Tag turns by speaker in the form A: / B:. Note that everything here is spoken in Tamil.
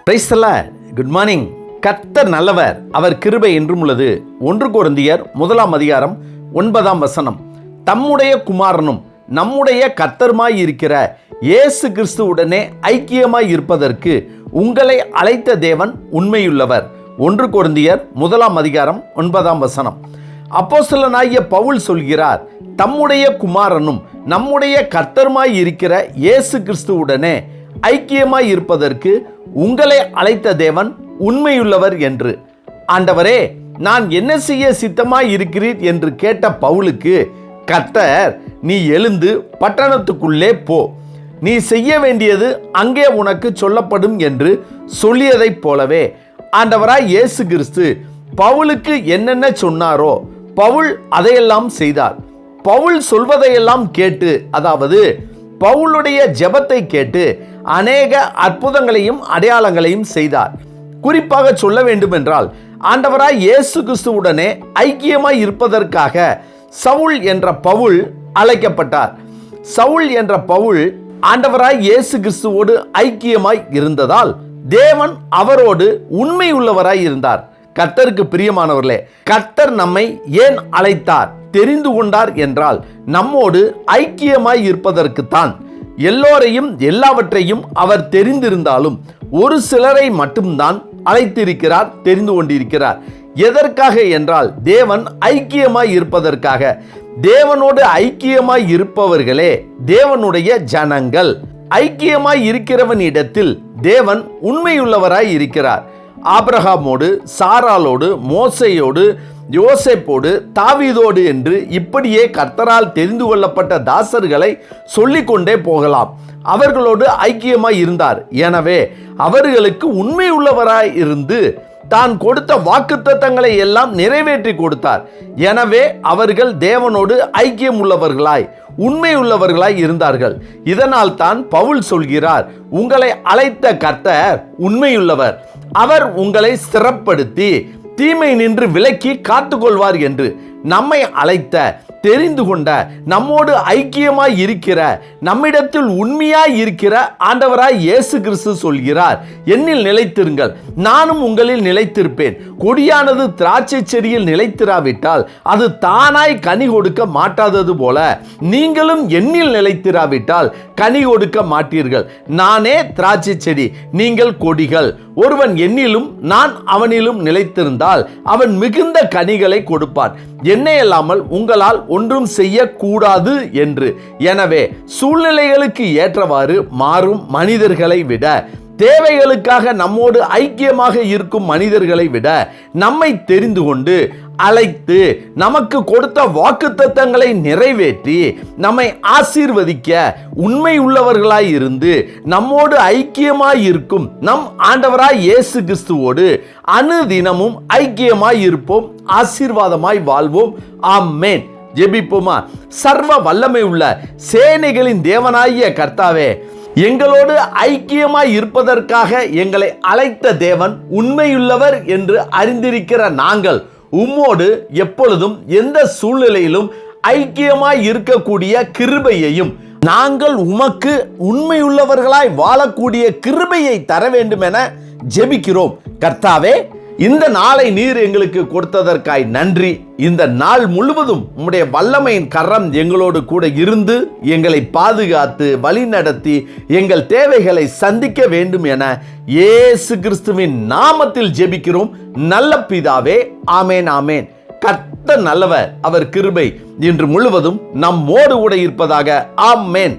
A: Praise the Lord. Good morning. கர்த்தர் நல்லவர், அவர் கிருபை என்றும் உள்ளது. 1 கொரிந்தியர் 1:9 தம்முடைய குமாரனும் நம்முடைய கர்த்தருமாய் இருக்கிற இயேசு கிறிஸ்துவுடனே ஐக்கியமாய் இருப்பதற்கு உங்களை அழைத்த தேவன் உண்மையுள்ளவர். 1 கொரிந்தியர் 1:9. அப்போஸ்தலனாகிய பவுல் சொல்கிறார், தம்முடைய குமாரனும் நம்முடைய கர்த்தருமாய் இருக்கிற இயேசு கிறிஸ்துவுடனே ஐக்கியமாய் இருப்பதற்கு உங்களை அழைத்த தேவன் உண்மையுள்ளவர் என்று. ஆண்டவரே, நான் என்ன செய்ய சித்தமாய் இருக்கிறீர் என்று கேட்ட பவுலுக்கு கர்த்தர், நீ எழுந்து பட்டணத்துக்குள்ளே போ, நீ செய்ய வேண்டியது அங்கே உனக்கு சொல்லப்படும் என்று சொல்லியதைப் போலவே ஆண்டவராய் இயேசு கிறிஸ்து பவுலுக்கு என்னென்ன சொன்னாரோ பவுல் அதையெல்லாம் செய்தார். பவுல் சொல்வதையெல்லாம் கேட்டு, அதாவது பவுலுடைய ஜெபத்தை கேட்டு அநேக அற்புதங்களையும் அடையாளங்களையும் செய்தார். குறிப்பாக சொல்ல வேண்டும் என்றால், ஆண்டவராய் இயேசு கிறிஸ்துவுடனே ஐக்கியமாய் இருப்பதற்காக சவுல் என்ற பவுல் அழைக்கப்பட்டார். சவுல் என்ற பவுல் ஆண்டவராய் இயேசு கிறிஸ்துவோடு ஐக்கியமாய் இருந்ததால் தேவன் அவரோடு உண்மை உள்ளவராய் இருந்தார். கர்த்தருக்கு பிரியமானவர்களே, கர்த்தர் நம்மை ஏன் அழைத்தார், தெரிந்து கொண்டார் என்றால் நம்மோடு ஐக்கியமாய் இருப்பதற்குத்தான். எல்லோரையும் எல்லாவற்றையும் அவர் தெரிந்திருந்தாலும் ஒரு சிலரை மட்டும்தான் அழைத்திருக்கிறார், தெரிந்து கொண்டிருக்கிறார். எதற்காக என்றால் தேவன் ஐக்கியமாய் இருப்பதற்காக. தேவனோடு ஐக்கியமாய் இருப்பவர்களே தேவனுடைய ஜனங்கள். ஐக்கியமாய் இருக்கிறவனிடத்தில் தேவன் உண்மையுள்ளவராய் இருக்கிறார். ஆபிரகாமோடு, சாராளோடு, மோசேயோடு, யோசேப்போடு, தாவீதோடு என்று இப்படியே கர்த்தரால் தெரிந்து கொள்ளப்பட்ட தாசர்களை சொல்லிக்கொண்டே போகலாம். அவர்களோடு ஐக்கியமாய் இருந்தார். எனவே அவர்களுக்கு உண்மை உள்ளவராய் இருந்து தான் கொடுத்த வாக்குத்தத்தங்களை எல்லாம் நிறைவேற்றி கொடுத்தார். எனவே அவர்கள் தேவனோடு ஐக்கியம் உள்ளவர்களாய், உண்மை உள்ளவர்களாய் இருந்தார்கள். இதனால் தான் பவுல் சொல்கிறார், உங்களை அழைத்த கர்த்தர் உண்மையுள்ளவர், அவர் உங்களை ஸ்திரப்படுத்தி தீமை நின்று விலக்கி காத்துக்கொள்வார் என்று. நம்மை அழைத்த, தெரிந்து கொண்ட, நம்மோடு ஐக்கியமாய் இருக்கிற, நம்மிடத்தில் உண்மையாய் இருக்கிற ஆண்டவராய் இயேசு கிறிஸ்து சொல்கிறார், என்னில் நிலைத்திருங்கள், நானும் உங்களில் நிலைத்திருப்பேன். கொடியானது திராட்சை செடியில் நிலைத்திராவிட்டால் அது தானாய் கனி கொடுக்க மாட்டாதது போல நீங்களும் என்னில் நிலைத்திராவிட்டால் கனி கொடுக்க மாட்டீர்கள். நானே திராட்சை செடி, நீங்கள் கொடிகள். ஒருவன் என்னிலும் நான் அவனிலும் நிலைத்திருந்தால் அவன் மிகுந்த கனிகளை கொடுப்பான். என்னை அல்லாமல் உங்களால் ஒன்றும் செய்யக்கூடாது என்று. எனவே சூழ்நிலைகளுக்கு ஏற்றவாறு மாறும் மனிதர்களை விட, தேவைகளுக்காக நம்மோடு ஐக்கியமாக இருக்கும் மனிதர்களை விட, நம்மை தெரிந்து கொண்டு அழைத்து நமக்கு கொடுத்த வாக்குத்தத்தங்களை நிறைவேற்றி நம்மை ஆசீர்வதிக்க உண்மை உள்ளவர்களாய் இருந்து நம்மோடு ஐக்கியமாய் இருக்கும் நம் ஆண்டவராய் இயேசு கிறிஸ்துவோடு அனுதினமும் ஐக்கியமாய் இருப்போம், ஆசீர்வாதமாய் வாழ்வோம். ஆமென். ஜெபிப்போமா. சர்வ வல்லமை உள்ள சேனைகளின் தேவனாகிய கர்த்தாவே, எங்களோடு ஐக்கியமாய் இருப்பதற்காக எங்களை அழைத்த தேவன் உண்மையுள்ளவர் என்று அறிந்திருக்கிற நாங்கள் உம்மோடு எப்பொழுதும் எந்த சூழ்நிலையிலும் ஐக்கியமாய் இருக்கக்கூடிய கிருபையையும், நாங்கள் உமக்கு உண்மையுள்ளவர்களாய் வாழக்கூடிய கிருபையை தர வேண்டும் என ஜெபிக்கிறோம். கர்த்தாவே, இந்த நாளை நீர் எங்களுக்கு கொடுத்ததற்காய் நன்றி. இந்த நாள் முழுவதும் உம்முடைய வல்லமையின் கரம் எங்களோடு கூட இருந்து எங்களை பாதுகாத்து வழி நடத்தி எங்கள் தேவைகளை சந்திக்க வேண்டும் என இயேசு கிறிஸ்துவின் நாமத்தில் ஜெபிக்கிறோம் நல்ல பிதாவே. ஆமேன், ஆமேன். கர்த்தர் நல்லவர், அவர் கிருபை இன்று முழுவதும் நம்மோடு கூட இருப்பதாக. ஆமேன்.